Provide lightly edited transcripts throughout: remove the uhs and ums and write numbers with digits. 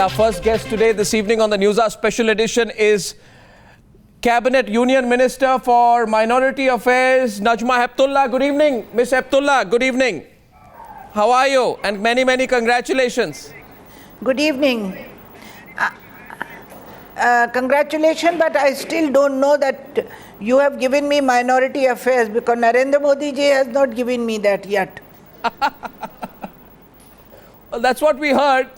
Our first guest today, this evening on the Newshour Special Edition is Cabinet Union Minister for Minority Affairs, Najma Heptullah. Good evening, Miss Heptullah. Good evening. How are you? And many, many congratulations. Good evening. Congratulations, but I still don't know that you have given me Minority Affairs because Narendra Modi ji has not given me that yet. Well, that's what we heard.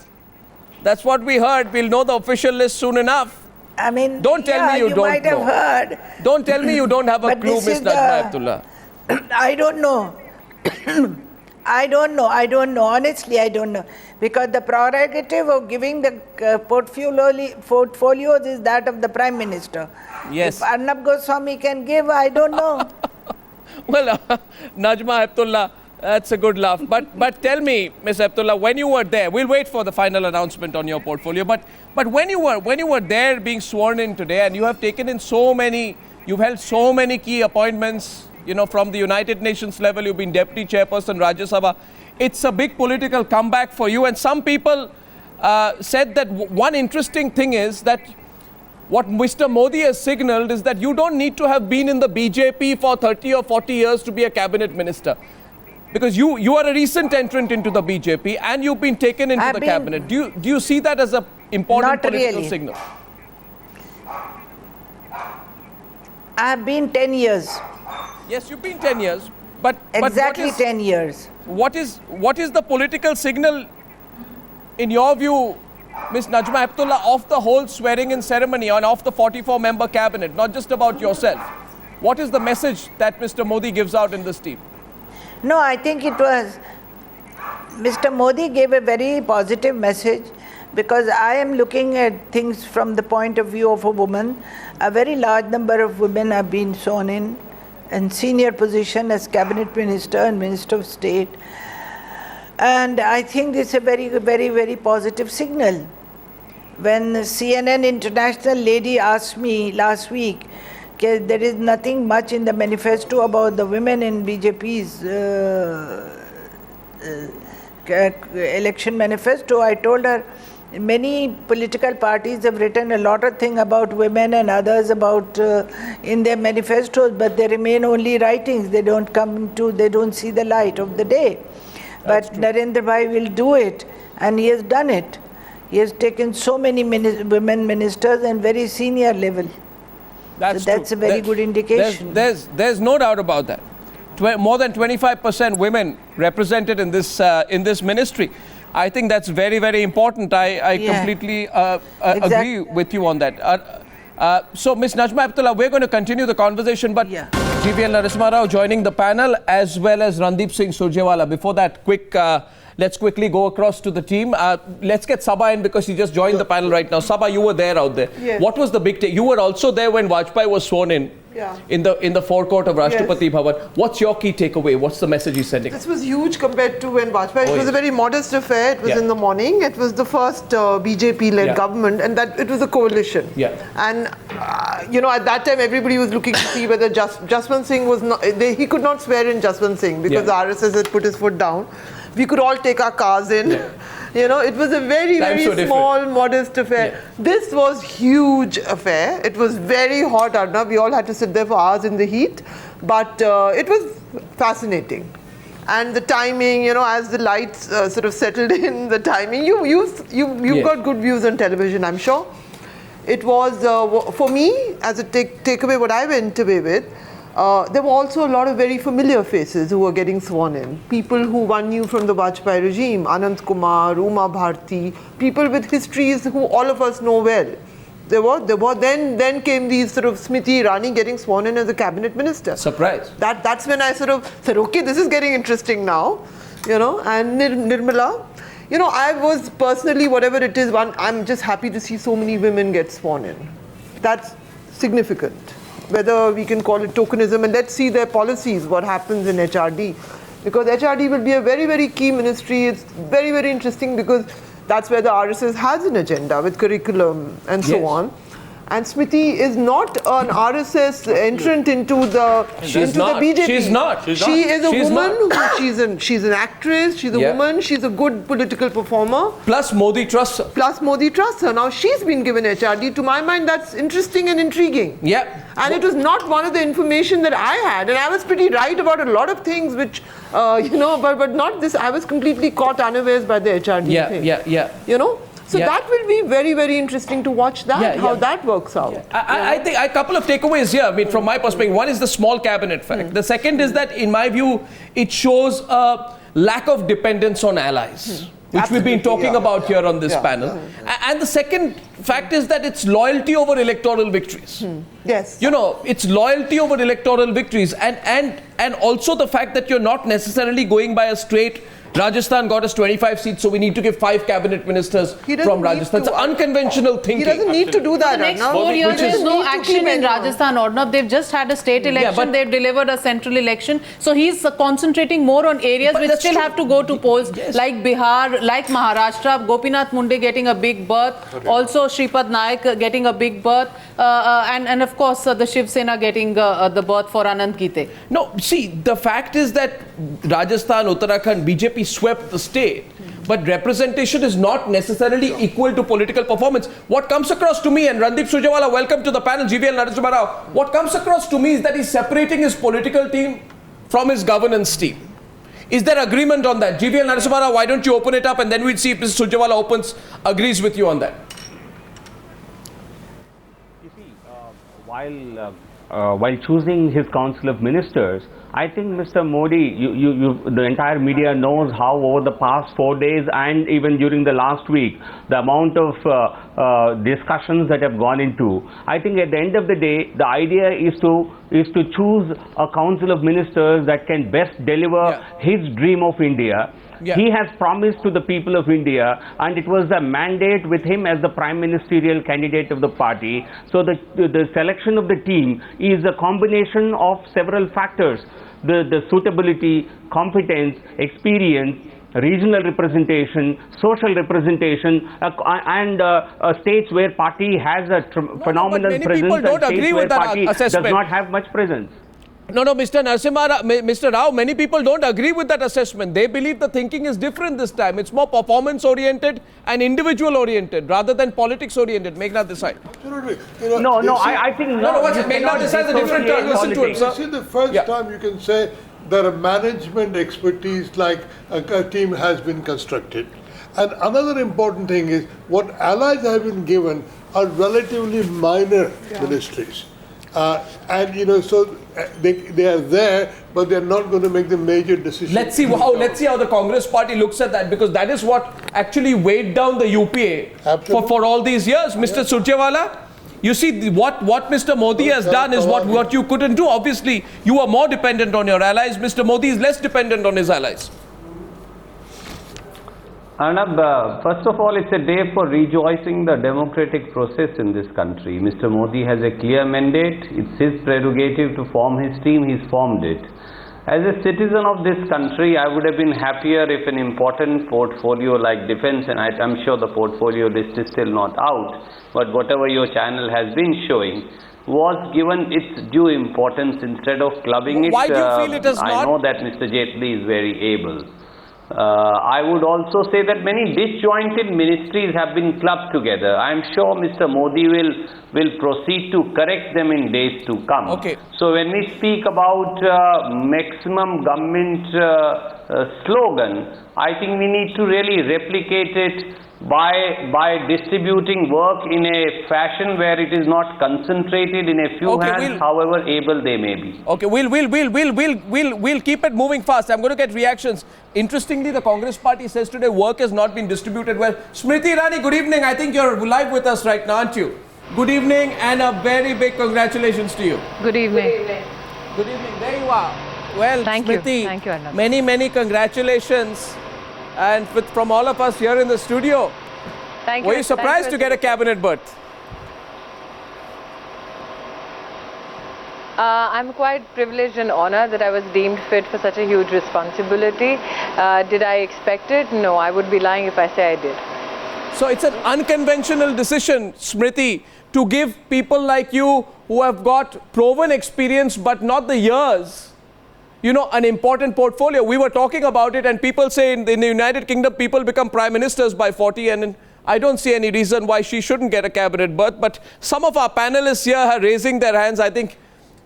That's what we heard. We'll know the official list soon enough. I mean, don't tell me you don't might have know. Heard. Don't tell me you don't have a clue, Miss Najma Heptullah. I don't know. I don't know. Honestly, I don't know. Because the prerogative of giving the portfolios is that of the Prime Minister. Yes. If Arnab Goswami can give, I don't know. Well, Najma Heptullah, that's a good laugh. But tell me, Ms. Heptullah, when you were there, we'll wait for the final announcement on your portfolio. But when you were there being sworn in today, and you have taken in you've held so many key appointments, you know, from the United Nations level, you've been Deputy Chairperson Rajya Sabha. It's a big political comeback for you. And some people said that one interesting thing is that what Mr. Modi has signaled is that you don't need to have been in the BJP for 30 or 40 years to be a cabinet minister. Because you are a recent entrant into the BJP and you've been taken into the cabinet. Do you see that as an important political signal? I have been 10 years. Yes, you've been 10 years. But exactly 10 years. What is the political signal, in your view, Ms. Najma Heptullah, of the whole swearing-in ceremony and of the 44-member cabinet, not just about yourself? What is the message that Mr. Modi gives out in this team? No, I think it was Mr. Modi gave a very positive message because I am looking at things from the point of view of a woman. A very large number of women have been sworn in senior position as cabinet minister and minister of state. And I think this is a very, very, very positive signal. When CNN International lady asked me last week, there is nothing much in the manifesto about the women in BJP's election manifesto. I told her many political parties have written a lot of things about women and others about in their manifestos, but they remain only writings. They don't see the light of the day. But Narendra Bhai will do it, and he has done it. He has taken so many women ministers and very senior level. That's a very good indication. There's no doubt about that. More than 25% women represented in this ministry. I think that's very, very important. I completely agree with you on that. So, Ms. Najma Heptullah, we're going to continue the conversation, but GVL Narasimha Rao joining the panel as well as Randeep Singh Surjewala. Before that, let's quickly go across to the team. Let's get Sabha in because she just joined the panel right now. Sabha, you were there out there. Yes. What was the big take? You were also there when Vajpayee was sworn in. Yeah. In the forecourt of Rashtrapati Bhawan. What's your key takeaway? What's the message he's sending? This was huge compared to when Vajpayee. It was a very modest affair. It was in the morning. It was the first BJP-led government, and that it was a coalition. Yeah. And at that time, everybody was looking to see whether Jaswant Singh was not. He could not swear in Jaswant Singh because the RSS had put his foot down. We could all take our cars in. Yeah. It was a very, very small, modest affair. Yeah. This was huge affair. It was very hot, Arnab. We all had to sit there for hours in the heat. But it was fascinating. And the timing, as the lights sort of settled in, the timing. You've got good views on television, I'm sure. It was, for me, as a takeaway, what I went away with, there were also a lot of very familiar faces who were getting sworn in. People who one knew from the Vajpayee regime, Ananth Kumar, Uma Bharti, people with histories who all of us know well. Then came these sort of Smriti Irani getting sworn in as a cabinet minister. Surprise. That's when I sort of said, okay, this is getting interesting now. And Nirmala, I was personally, whatever it is, I'm just happy to see so many women get sworn in. That's significant. Whether we can call it tokenism, and let's see their policies, what happens in HRD. Because HRD will be a very, very key ministry. It's very, very interesting because that's where the RSS has an agenda with curriculum and so on. And Smriti is not an RSS entrant into the BJP. She's not. She is a woman. She's an actress. She's a woman. She's a good political performer. Plus Modi trusts her. Now she's been given HRD. To my mind, that's interesting and intriguing. Yeah. And it was not one of the information that I had. And I was pretty right about a lot of things which, but not this. I was completely caught unawares by the HRD thing. Yeah. So that will be very, very interesting to watch how that works out. I think a couple of takeaways here. I mean, from my perspective, one is the small cabinet fact. The second is that, in my view, it shows a lack of dependence on allies, which we've been talking about here on this panel. And the second fact is that it's loyalty over electoral victories. Yes. It's loyalty over electoral victories, and also the fact that you're not necessarily going by a straight Rajasthan got us 25 seats, so we need to give 5 cabinet ministers from Rajasthan. It's unconventional thinking. He doesn't need to do that. For the next 4 years, there is no action in Rajasthan, Arnav. They've just had a state election. They've delivered a central election. So he's concentrating more on areas which still have to go to polls, like Bihar, like Maharashtra, Gopinath Munde getting a big berth, also Shripad Naik getting a big berth, and of course the Shiv Sena getting the berth for Anant Geete. No, see, the fact is that Rajasthan, Uttarakhand, BJP swept the state, but representation is not necessarily equal to political performance. What comes across to me, and Randeep Surjewala, welcome to the panel, GVL Narasimha Rao, what comes across to me is that he's separating his political team from his governance team. Is there agreement on that? GVL Narasimha Rao, why don't you open it up, and then we'll see if Mr. Surjewala agrees with you on that. You see, while choosing his council of ministers, I think Mr. Modi, the entire media knows how over the past 4 days and even during the last week, the amount of discussions that have gone into. I think at the end of the day, the idea is to choose a council of ministers that can best deliver his dream of India. He has promised to the people of India, and it was a mandate with him as the prime ministerial candidate of the party. So the selection of the team is a combination of several factors. The suitability, competence, experience, regional representation, social representation, and states where party has a phenomenal presence, and states where party does not have much presence. No, Mr. Rao, many people don't agree with that assessment. They believe the thinking is different this time. It's more performance-oriented and individual-oriented rather than politics-oriented. Meghna Desai. Absolutely. I think... Meghna Desai is a different term. Listen to him, sir. This is the first time you can say that a management expertise like a team has been constructed. And another important thing is what allies have been given are relatively minor ministries. So they are there, but they are not going to make the major decisions. Let's see how the Congress party looks at that, because that is what actually weighed down the UPA for all these years. Mr. Surjewala, you see what Mr. Modi has done is what you couldn't do. Obviously, you are more dependent on your allies. Mr. Modi is less dependent on his allies. Arnab, first of all, it's a day for rejoicing the democratic process in this country. Mr. Modi has a clear mandate. It's his prerogative to form his team. He's formed it. As a citizen of this country, I would have been happier if an important portfolio like defense, and I'm sure the portfolio list is still not out, but whatever your channel has been showing, was given its due importance instead of clubbing it. Why do you feel it is not? I know that Mr. Jaitley is very able. I would also say that many disjointed ministries have been clubbed together. I am sure Mr. Modi will proceed to correct them in days to come. Okay. So when we speak about maximum government slogan, I think we need to really replicate it by distributing work in a fashion where it is not concentrated in a few hands, however able they may be. Okay, we'll keep it moving fast. I'm going to get reactions. Interestingly, the Congress party says today work has not been distributed well. Smriti Irani, good evening. I think you're live with us right now, aren't you? Good evening and a very big congratulations to you. Good evening. Good evening. There you are. Well, Thank Smriti, you. Thank you, Arnab. many congratulations. And from all of us here in the studio, Thank you. were you surprised to get a cabinet berth? I'm quite privileged and honored that I was deemed fit for such a huge responsibility. Did I expect it? No, I would be lying if I say I did. So it's an unconventional decision, Smriti, to give people like you who have got proven experience but not the years, you know, an important portfolio. We were talking about it, and people say in the United Kingdom, people become prime ministers by 40, and I don't see any reason why she shouldn't get a cabinet berth. But some of our panelists here are raising their hands. I think,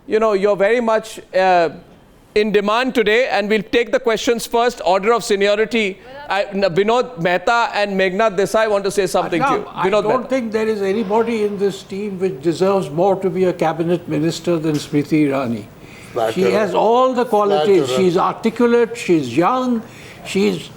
you know, you're very much in demand today, and we'll take the questions first, order of seniority. Vinod Mehta and Meghnad Desai want to say something to you. I don't think there is anybody in this team which deserves more to be a cabinet minister than Smriti Irani. She has all the qualities. She's articulate, she's young, she's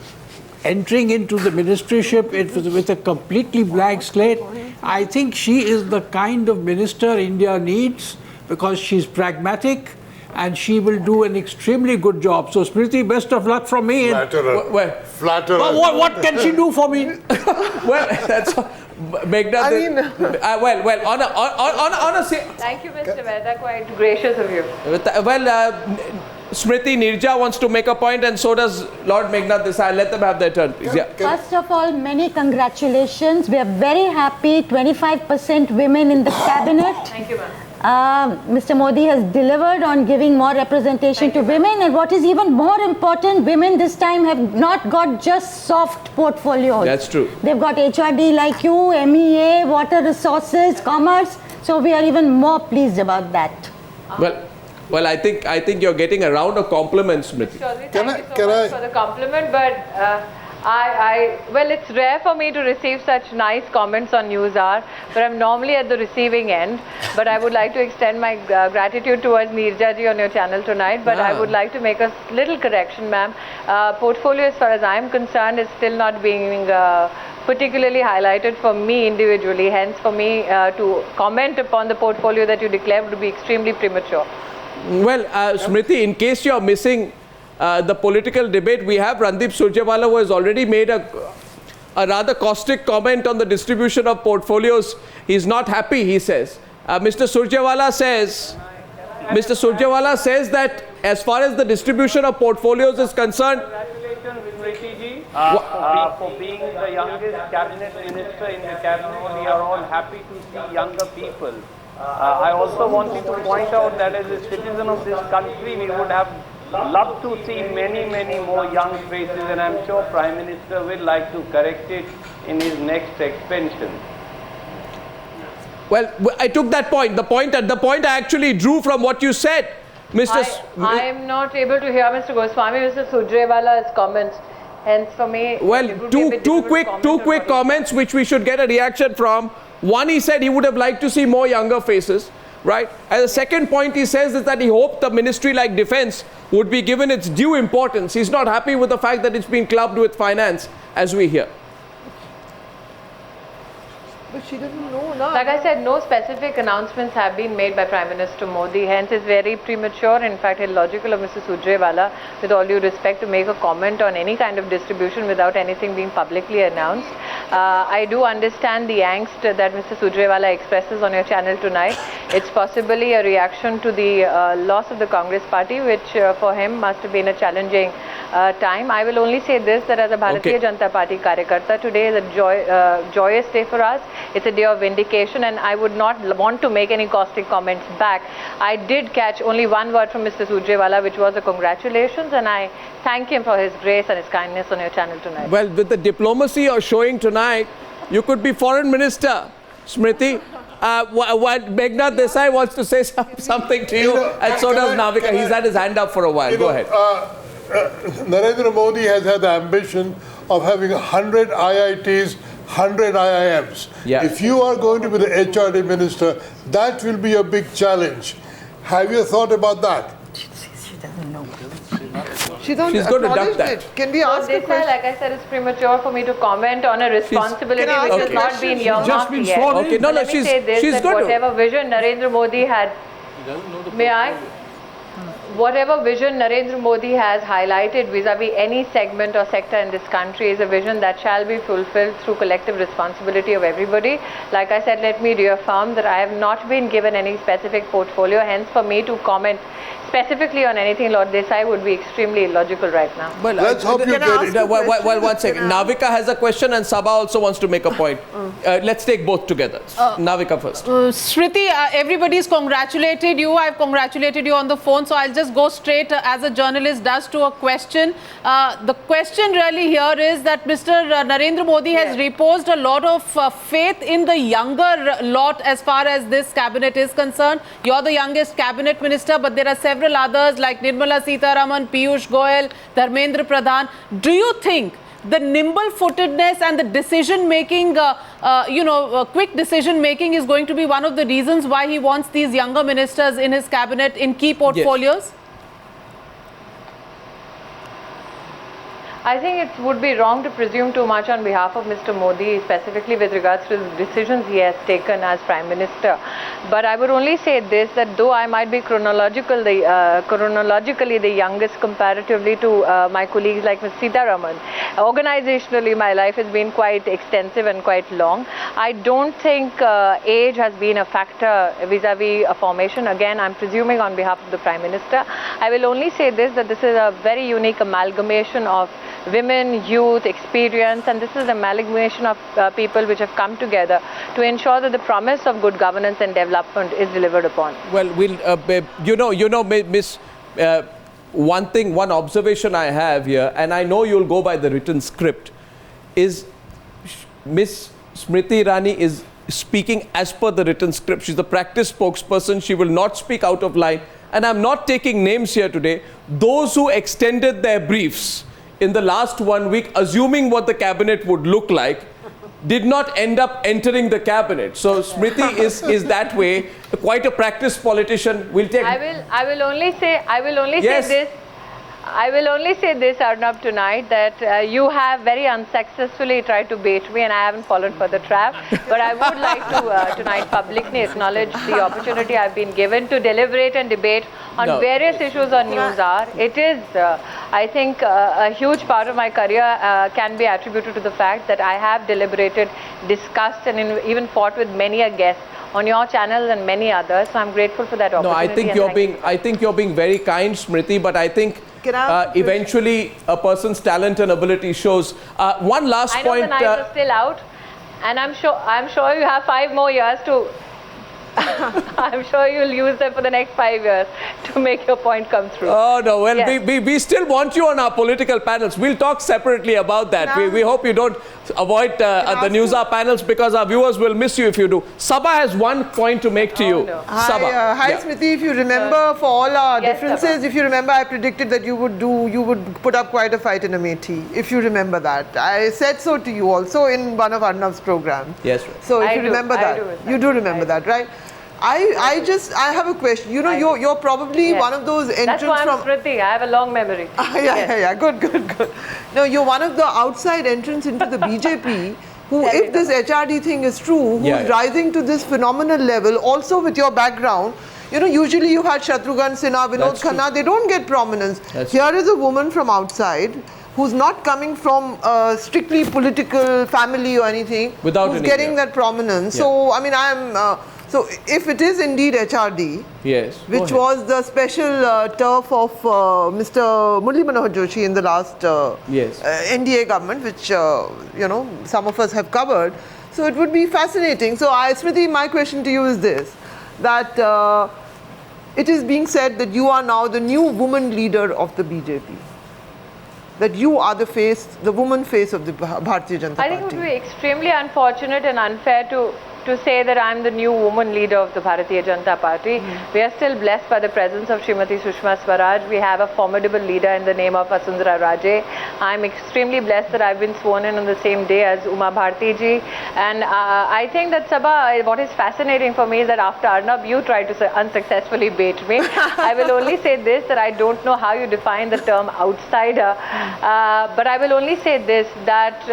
entering into the ministership with a completely blank slate. I think she is the kind of minister India needs because she's pragmatic and she will do an extremely good job. So Smriti, best of luck from me. Flatterer. What can she do for me? Well, that's Meghnad. I mean, Thank you, Mr. Mehta. Quite gracious of you. Smriti, Nirja wants to make a point, and so does Lord Meghnad Desai. Let them have their turn, please. Yeah. First of all, many congratulations. We are very happy. 25% women in the cabinet. Thank you, ma'am. Mr. Modi has delivered on giving more representation to women, and what is even more important, women this time have not got just soft portfolios. That's true. They've got HRD like you, MEA, water resources, commerce. So we are even more pleased about that. Well, I think you're getting a round of compliments, Smriti. Thank you so much for the compliment, but well, it's rare for me to receive such nice comments on Newshour, but I'm normally at the receiving end. But I would like to extend my gratitude towards Nirja ji on your channel tonight. But I would like to make a little correction, ma'am. Portfolio, as far as I'm concerned, is still not being particularly highlighted for me individually. Hence, for me to comment upon the portfolio that you declared would be extremely premature. Well, Smriti, in case you're missing the political debate, we have Randeep Surjewala, who has already made a rather caustic comment on the distribution of portfolios. He's not happy, he says. Mr. Surjewala says that as far as the distribution of portfolios is concerned, congratulations, Smriti ji, for being the youngest cabinet minister in the cabinet. We are all happy to see younger people. I also wanted to point out that as a citizen of this country, we would have loved to see many more young faces, and I'm sure Prime Minister will like to correct it in his next expansion. well, I took that point. The point I actually drew from what you said, Mr. I am not able to hear Mr. Goswami, Mr. Surjewala's comments. Hence, for me, well, two quick comments which we should get a reaction from. One, he said he would have liked to see more younger faces, right? And the second point he says is that he hoped a ministry like defense would be given its due importance. He's not happy with the fact that it's been clubbed with finance, as we hear. but she doesn't know now. Like I said, no specific announcements have been made by Prime Minister Modi. Hence, it's very premature, in fact, illogical of Mr. Surjewala, with all due respect, to make a comment on any kind of distribution without anything being publicly announced. I do understand the angst that Mr. Surjewala expresses on your channel tonight. It's possibly a reaction to the loss of the Congress party, which for him must have been a challenging time. I will only say this, that as a Bharatiya Janata Party Karyakarta, today is a joyous day for us. It's a day of vindication, and I would not want to make any caustic comments back. I did catch only one word from Mr. Surjewala, which was a congratulations, and I thank him for his grace and his kindness on your channel tonight. Well, with the diplomacy you're showing tonight, you could be foreign minister, Smriti. Meghnad Desai wants to say something to you, and so does Navika. He's had his hand up for a while. Go ahead. Narendra Modi has had the ambition of having 100 IITs, 100 IIMs. Yeah. If you are going to be the HRD minister, that will be a big challenge. Have you thought about that? She doesn't know. She's going to duck that. Can we ask a question? Like I said, it's premature for me to comment on a responsibility which has not been earmarked yet. Okay, no, Let me say this, that whatever vision Narendra Modi had, may I? whatever vision Narendra Modi has highlighted vis-a-vis any segment or sector in this country is a vision that shall be fulfilled through collective responsibility of everybody. Like I said, let me reaffirm that I have not been given any specific portfolio, hence for me to comment specifically on anything Lord Desai would be extremely illogical right now. Well, let's hope you get it. Well, 1 second. Navika has a question and Sabha also wants to make a point. Let's take both together. Navika first. Smriti, everybody's congratulated you. I've congratulated you on the phone, so I'll just go straight as a journalist does to a question. The question really here is that Mr. Narendra Modi has reposed a lot of faith in the younger lot as far as this cabinet is concerned. You're the youngest cabinet minister, but there are several others like Nirmala Sitharaman, Piyush Goyal, Dharmendra Pradhan. Do you think the nimble-footedness and the decision-making, quick decision-making is going to be one of the reasons why he wants these younger ministers in his cabinet in key portfolios? Yes. I think it would be wrong to presume too much on behalf of Mr. Modi, specifically with regards to the decisions he has taken as Prime Minister. But I would only say this, that though I might be chronologically the youngest comparatively to my colleagues like Ms. Sitharaman, organizationally my life has been quite extensive and quite long. I don't think age has been a factor vis-a-vis a formation. Again, I'm presuming on behalf of the Prime Minister. I will only say this, that this is a very unique amalgamation of women, youth, experience, and this is an amalgamation of people which have come together to ensure that the promise of good governance and development is delivered upon. Well, Miss, one observation I have here, and I know you'll go by the written script, is Miss Smriti Irani is speaking as per the written script. She's the practice spokesperson. She will not speak out of line. And I'm not taking names here today. Those who extended their briefs in the last 1 week, assuming what the cabinet would look like, did not end up entering the cabinet. So Smriti is that way, quite a practiced politician. Will take. I will only say this. I will only say this, Arnab, tonight, that you have very unsuccessfully tried to bait me and I haven't fallen for the trap. But I would like to tonight publicly acknowledge the opportunity I've been given to deliberate and debate on various issues on Newshour. It is, I think, a huge part of my career can be attributed to the fact that I have deliberated, discussed and even fought with many a guest on your channel and many others. So I'm grateful for that opportunity. No, I think you're being very kind, Smriti, but I think eventually a person's talent and ability shows. One last point. I know the knives are still out, and I'm sure you have 5 more years to. I'm sure you'll use them for the next 5 years to make your point come through. Oh no, well, yes. we still want you on our political panels. We'll talk separately about that. We hope you don't avoid the Newshour panels, because our viewers will miss you if you do. Sabha has one point to make to you. No. Sabha. Hi Smriti, if you remember, for all our differences, Sabha, if you remember, I predicted that you would put up quite a fight in Amethi, if you remember that. I said so to you also in one of Arnav's programs. Yes, right. So if you remember that, you do remember that, right? I have a question. You know, you're probably one of those entrants from... That's why I'm Smriti. I have a long memory. Yeah. Good. No, you're one of the outside entrants into the BJP who, if this HRD thing is true, who's rising to this phenomenal level, also with your background. You know, usually you had Shatrughan Sinha, Vinod Khanna, they don't get prominence. Here is a woman from outside who's not coming from a strictly political family or anything, who's getting that prominence. So, I mean, so if it is indeed HRD, which was the special turf of Mr. Murli Manohar Joshi in the last NDA government, which some of us have covered, so it would be fascinating. So Smriti, my question to you is this, that it is being said that you are now the new woman leader of the BJP, that you are the woman face of the Bharatiya Janata Party. I think it would be extremely unfortunate and unfair to say that I'm the new woman leader of the Bharatiya Janata Party. We are still blessed by the presence of Srimati Sushma Swaraj. We have a formidable leader in the name of Vasundhara Raje. I'm extremely blessed that I've been sworn in on the same day as Uma Bharti ji. And I think that, Sabha, what is fascinating for me is that after Arnab, you tried to unsuccessfully bait me. I will only say this, that I don't know how you define the term outsider. But I will only say this, that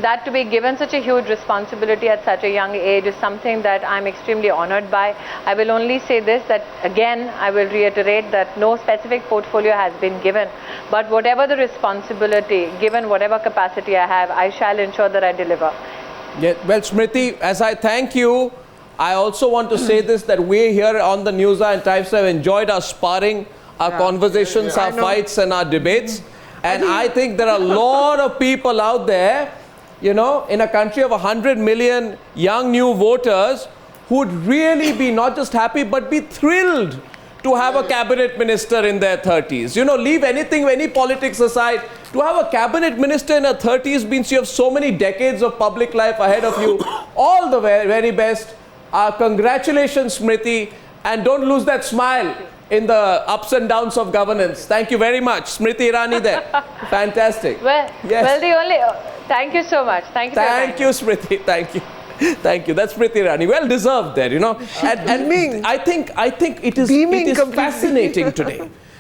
that to be given such a huge responsibility at such a young age is something that I'm extremely honored by. I will only say this, that again, I will reiterate that no specific portfolio has been given, but whatever the responsibility, given whatever capacity I have, I shall ensure that I deliver. Yeah, well, Smriti, as I thank you, I also want to say this, that we here on the Newshour and Times have enjoyed our sparring, our conversations, our fights and our debates. And I think there are a lot of people out there, you know, in a country of 100 million young new voters who would really be not just happy but be thrilled to have a cabinet minister in their 30s. You know, leave anything, any politics aside. To have a cabinet minister in her 30s means you have so many decades of public life ahead of you. All the very best. Congratulations, Smriti. And don't lose that smile in the ups and downs of governance. Thank you very much. Smriti Irani there. Fantastic. Well, yes. Thank you so much. Thank you. Thank you, Smriti. Thank you. Thank you. That's Smriti Irani. Well deserved there, you know. And I think it is fascinating today.